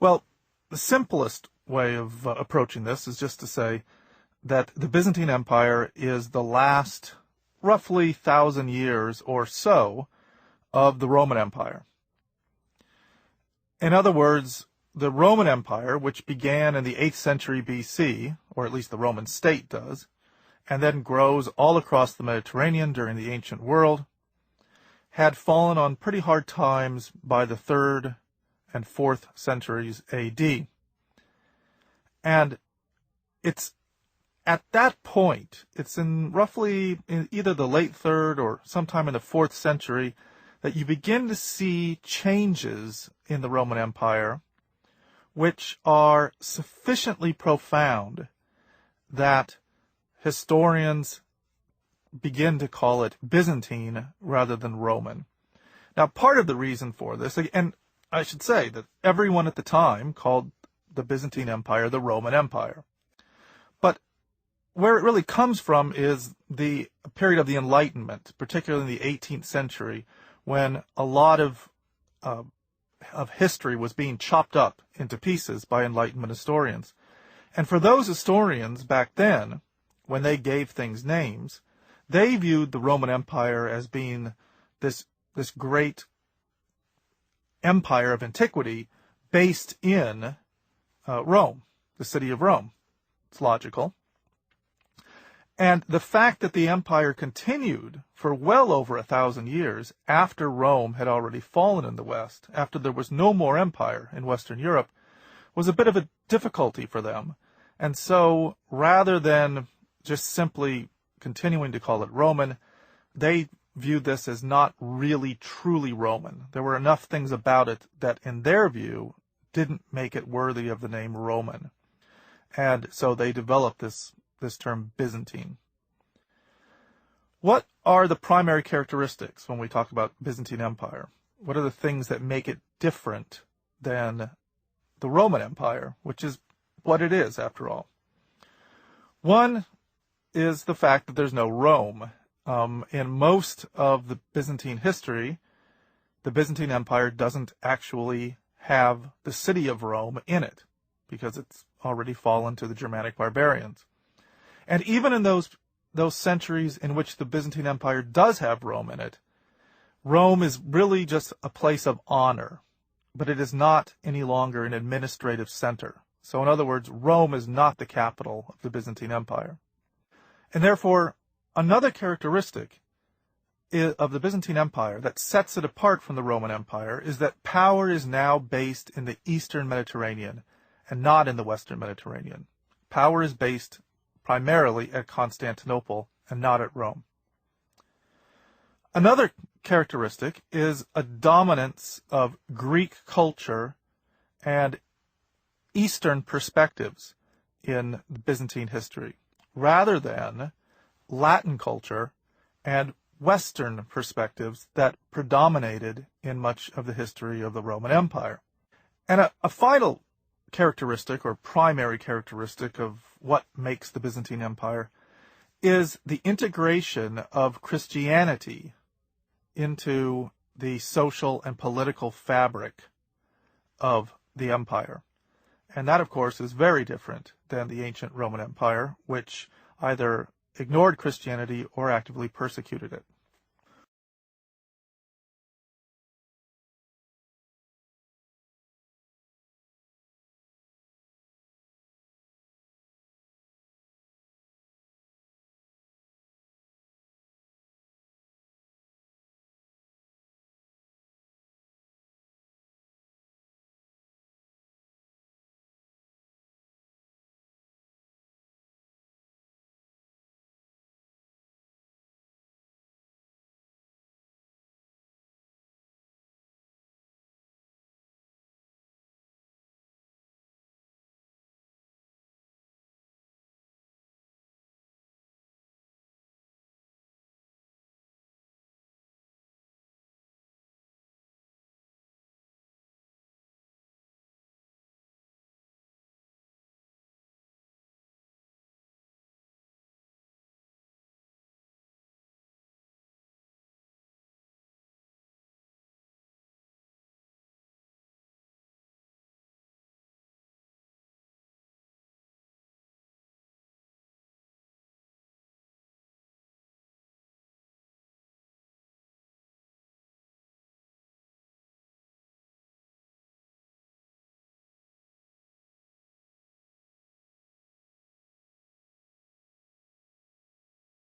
Well, the simplest way of approaching this is just to say that the Byzantine Empire is the last roughly 1,000 years or so of the Roman Empire. In other words, the Roman Empire, which began in the 8th century BC, or at least the Roman state does, and then grows all across the Mediterranean during the ancient world, had fallen on pretty hard times by the 3rd and 4th centuries AD. And it's at that point, it's in roughly in either the late 3rd or sometime in the 4th century, that you begin to see changes in the Roman Empire which are sufficiently profound that historians begin to call it Byzantine rather than Roman. Now, part of the reason for this, and I should say that everyone at the time called the Byzantine Empire the Roman Empire. But where it really comes from is the period of the Enlightenment, particularly in the 18th century, when a lot of history was being chopped up into pieces by Enlightenment historians. And for those historians back then, when they gave things names, they viewed the Roman Empire as being this great empire of antiquity based in Rome, the city of Rome. It's logical. And the fact that the empire continued for well over 1,000 years after Rome had already fallen in the West, after there was no more empire in Western Europe, was a bit of a difficulty for them. And so rather than just simply continuing to call it Roman, they viewed this as not really truly Roman. There were enough things about it that, in their view, didn't make it worthy of the name Roman. And so they developed this term Byzantine. What are the primary characteristics when we talk about Byzantine Empire? What are the things that make it different than the Roman Empire, which is what it is, after all? One is the fact that there's no Rome. In most of the Byzantine history, the Byzantine Empire doesn't actually have the city of Rome in it, because it's already fallen to the Germanic barbarians. And even in those centuries in which the Byzantine Empire does have Rome in it, Rome is really just a place of honor, but it is not any longer an administrative center. So in other words, Rome is not the capital of the Byzantine Empire. And therefore, another characteristic of the Byzantine Empire that sets it apart from the Roman Empire is that power is now based in the Eastern Mediterranean and not in the Western Mediterranean. Power is based primarily at Constantinople and not at Rome. Another characteristic is a dominance of Greek culture and Eastern perspectives in Byzantine history, rather than Latin culture and Western perspectives that predominated in much of the history of the Roman Empire. And a final characteristic, or primary characteristic, of what makes the Byzantine Empire is the integration of Christianity into the social and political fabric of the empire. And that, of course, is very different than the ancient Roman Empire, which either ignored Christianity or actively persecuted it.